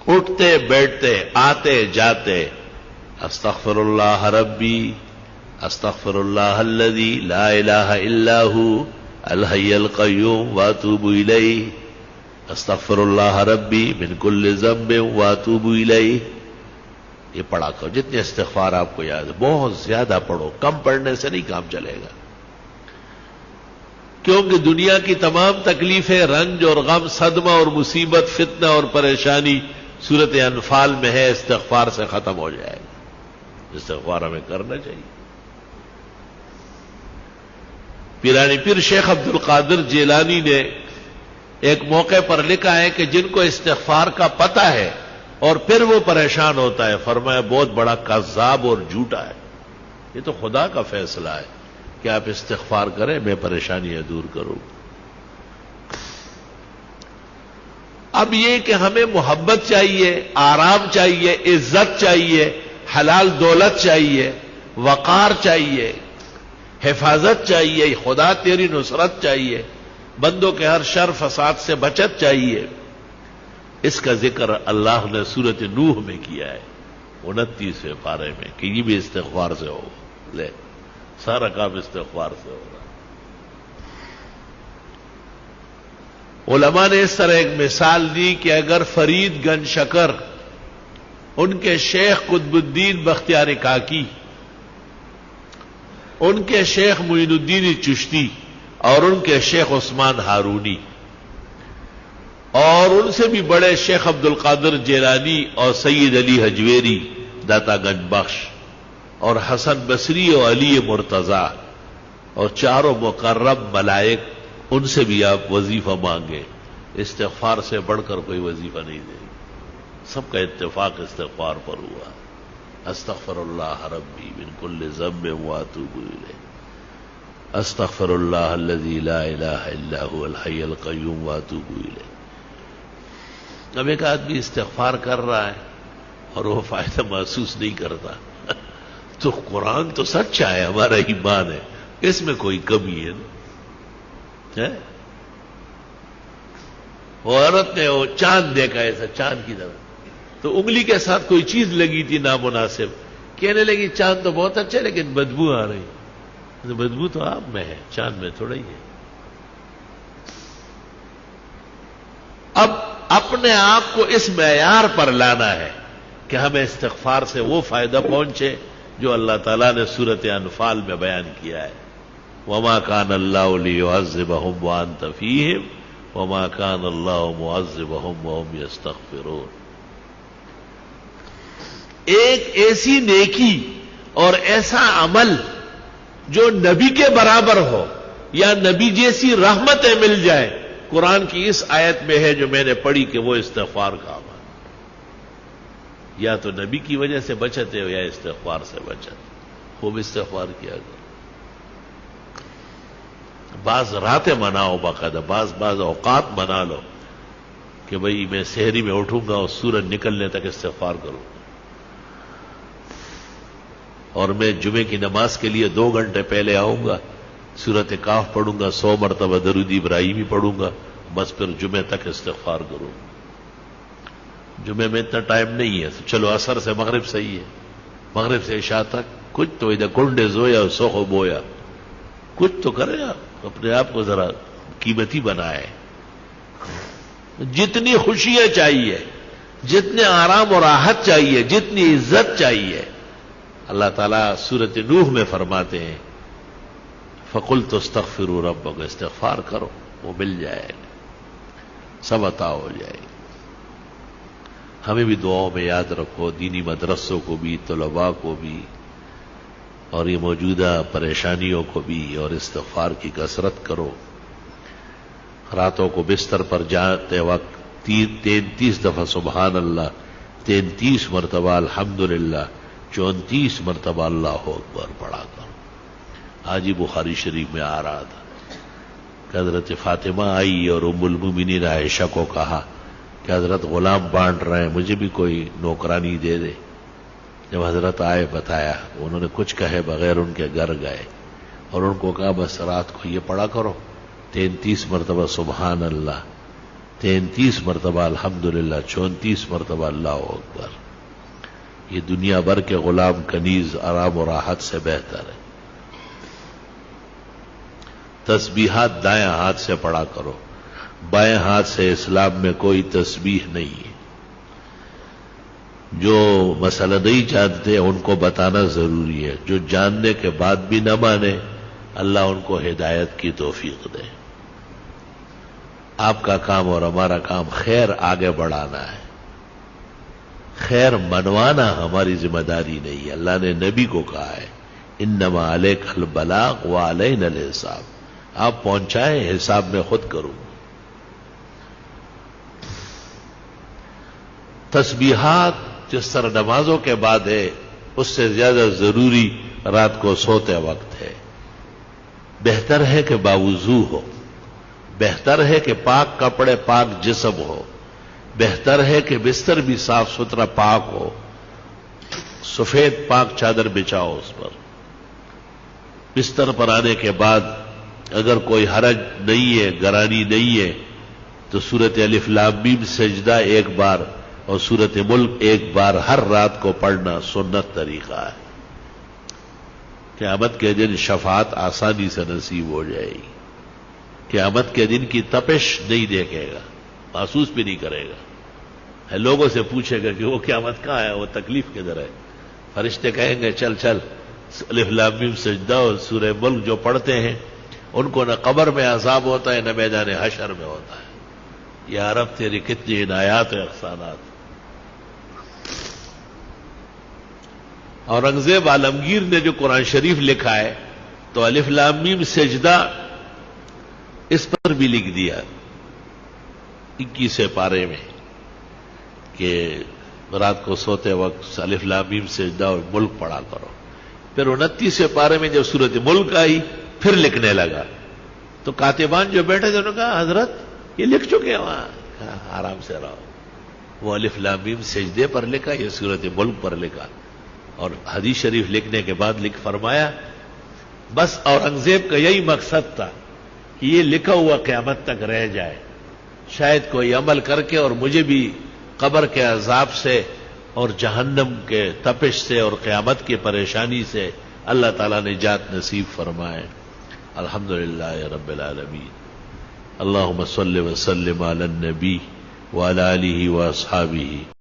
اٹھتے بیٹھتے آتے جاتے استغفر اللہ ربی استغفر اللہ الذی لا الہ الا ہو الحی القیوم واتوب الیہ استغفر اللہ ربی من کل ذنب واتوب الیہ. یہ پڑھا کرو جتنے استغفار آپ کو یاد ہے. بہت زیادہ پڑھو، کم پڑھنے سے نہیں کام چلے گا، کیونکہ دنیا کی تمام تکلیفیں، رنج اور غم، صدمہ اور مصیبت، فتنہ اور پریشانی سورۃ انفال میں ہے. استغفار سے ختم ہو جائے گا. استغفار ہمیں کرنا چاہیے. پیرانی پیر شیخ عبد القادر جیلانی نے ایک موقع پر لکھا ہے کہ جن کو استغفار کا پتہ ہے اور پھر وہ پریشان ہوتا ہے، فرمایا بہت بڑا کذاب اور جھوٹا ہے. یہ تو خدا کا فیصلہ ہے کہ آپ استغفار کریں، میں پریشانیاں دور کروں. اب یہ کہ ہمیں محبت چاہیے، آرام چاہیے، عزت چاہیے، حلال دولت چاہیے، وقار چاہیے، حفاظت چاہیے، خدا تیری نصرت چاہیے، بندوں کے ہر شر فساد سے بچت چاہیے. اس کا ذکر اللہ نے سورۃ نوح میں کیا ہے 29ویں پارے میں کہ یہ بھی استغفار سے ہو. لے سارا کام استغفار سے ہو رہا. علماء نے اس طرح ایک مثال دی کہ اگر فرید گنج شکر ان کے شیخ قطب الدین بختیار کاکی، ان کے شیخ معین الدین چشتی اور ان کے شیخ عثمان ہارونی اور ان سے بھی بڑے شیخ عبد القادر جیلانی اور سید علی حجویری داتا گنج بخش اور حسن بصری اور علی مرتضی اور چاروں مقرب ملائک، ان سے بھی آپ وظیفہ مانگے. استغفار سے بڑھ کر کوئی وظیفہ نہیں دے. سب کا اتفاق استغفار پر ہوا. استغفر اللہ ربی من کل ذنب واتوب الیہ استغفر اللہ الذی لا الہ الا هو الحی القیوم واتوب الیہ. اب ایک آدمی استغفار کر رہا ہے اور وہ فائدہ محسوس نہیں کرتا تو قرآن تو سچا ہے، ہمارا ایمان ہے، اس میں کوئی کمی ہے نا. وہ عورت نے وہ چاند دیکھا ایسا چاند کی طرح تو انگلی کے ساتھ کوئی چیز لگی تھی نامناسب، کہنے لگی چاند تو بہت اچھا لیکن بدبو آ رہی. بدبو تو آپ میں ہے، چاند میں تھوڑا ہی ہے. اب اپنے آپ کو اس معیار پر لانا ہے کہ ہمیں استغفار سے وہ فائدہ پہنچے جو اللہ تعالیٰ نے سورۃ انفال میں بیان کیا ہے. وما كان اللہ لیعذبهم وانت فیہم وما كان اللہ معذبهم وهم یستغفرون. ایک ایسی نیکی اور ایسا عمل جو نبی کے برابر ہو یا نبی جیسی رحمتیں مل جائے، قرآن کی اس آیت میں ہے جو میں نے پڑھی کہ وہ استغفار کا عمل. یا تو نبی کی وجہ سے بچتے ہو یا استغفار سے بچت. خوب استغفار کیا کرو. بعض راتیں مناؤ، باقاعدہ بعض اوقات منا لو کہ بھئی میں سحری میں اٹھوں گا اور سورج نکلنے تک استغفار کروں، اور میں جمعے کی نماز کے لیے 2 گھنٹے پہلے آؤں گا، سورۃ کاف پڑھوں گا، 100 مرتبہ درود ابراہیمی پڑھوں گا، بس پھر جمعے تک استغفار کروں. جمعے میں اتنا ٹائم نہیں ہے، چلو عصر سے مغرب صحیح ہے، مغرب سے عشاء تک کچھ تو ادھر کنڈے زویا اور سوخو بویا، کچھ تو کرے آپ، اپنے آپ کو ذرا قیمتی بنائے. جتنی خوشیاں چاہیے، جتنے آرام اور راحت چاہیے، جتنی عزت چاہیے، اللہ تعالیٰ سورۃ نوح میں فرماتے ہیں فَقُلْتُ اسْتَغْفِرُوا رَبَّكُمْ، استغفار کرو وہ مل جائے گا، سب عطا ہو جائے گا. ہمیں بھی دعاؤں میں یاد رکھو، دینی مدرسوں کو بھی، طلباء کو بھی، اور یہ موجودہ پریشانیوں کو بھی، اور استغفار کی کثرت کرو. راتوں کو بستر پر جاتے وقت 33 دفعہ سبحان اللہ، 33 مرتبہ الحمدللہ، 34 مرتبہ اللہ اکبر پڑھا کرو. آج ہی بخاری شریف میں آ رہا تھا کہ حضرت فاطمہ آئی اور ام المومنین عائشہ کو کہا کہ حضرت غلام بانٹ رہے ہیں، مجھے بھی کوئی نوکرانی دے دے. جب حضرت آئے بتایا، انہوں نے کچھ کہے بغیر ان کے گھر گئے اور ان کو کہا بس رات کو یہ پڑھا کرو 33 مرتبہ سبحان اللہ، 33 مرتبہ الحمدللہ، 34 مرتبہ اللہ اکبر. یہ دنیا بھر کے غلام کنیز آرام و راحت سے بہتر ہے. تسبیحات دائیں ہاتھ سے پڑھا کرو، بائیں ہاتھ سے اسلام میں کوئی تسبیح نہیں ہے. جو مسئلہ نہیں جانتے ان کو بتانا ضروری ہے، جو جاننے کے بعد بھی نہ مانے اللہ ان کو ہدایت کی توفیق دے. آپ کا کام اور ہمارا کام خیر آگے بڑھانا ہے، خیر منوانا ہماری ذمہ داری نہیں ہے. اللہ نے نبی کو کہا ہے انما علیک البلاغ وعلینا الحساب، آپ پہنچائیں، حساب میں خود کروں. تسبیحات جس طرح نمازوں کے بعد ہے اس سے زیادہ ضروری رات کو سوتے وقت ہے. بہتر ہے کہ باوضو ہو، بہتر ہے کہ پاک کپڑے پاک جسم ہو، بہتر ہے کہ بستر بھی صاف ستھرا پاک ہو، سفید پاک چادر بچھاؤ اس پر. بستر پر آنے کے بعد اگر کوئی حرج نہیں ہے، گرانی نہیں ہے، تو سورۃ الف لام میم سجدہ ایک بار اور سورۃ ملک ایک بار ہر رات کو پڑھنا سنت طریقہ ہے. قیامت کے دن شفاعت آسانی سے نصیب ہو جائے گی. قیامت کے دن کی تپش نہیں دیکھے گا، محسوس بھی نہیں کرے گا. لوگوں سے پوچھے گا کہ وہ قیامت کہاں ہے، وہ تکلیف کدھر ہے. فرشتے کہیں گے چل چل الف لام میم سجدہ اور سورہ ملک جو پڑھتے ہیں ان کو نہ قبر میں عذاب ہوتا ہے نہ میدان حشر میں ہوتا ہے. یا رب تیری کتنی عنایات و احسانات. اورنگزیب عالمگیر نے جو قرآن شریف لکھا ہے تو الف لام میم سجدہ اس پر بھی لکھ دیا 21 پارے میں کہ رات کو سوتے وقت الف لام میم سجدہ اور ملک پڑھا کرو. پھر 29 پارے میں جب سورۃ ملک آئی پھر لکھنے لگا تو کاتبان جو بیٹھے تھے انہوں نے کہا حضرت یہ لکھ چکے ہیں وہاں. کہا آرام سے رہو، وہ الف لام میم سجدے پر لکھا، یہ سورۃ ملک پر لکھا. اور حدیث شریف لکھنے کے بعد لکھ فرمایا بس اورنگزیب کا یہی مقصد تھا کہ یہ لکھا ہوا قیامت تک رہ جائے، شاید کوئی عمل کر کے اور مجھے بھی قبر کے عذاب سے اور جہنم کے تپش سے اور قیامت کی پریشانی سے اللہ تعالیٰ نے نجات نصیب فرمائے. الحمدللہ رب العالمین. اللہم صل وسلم علی النبی وعلی آلہ واصحابہ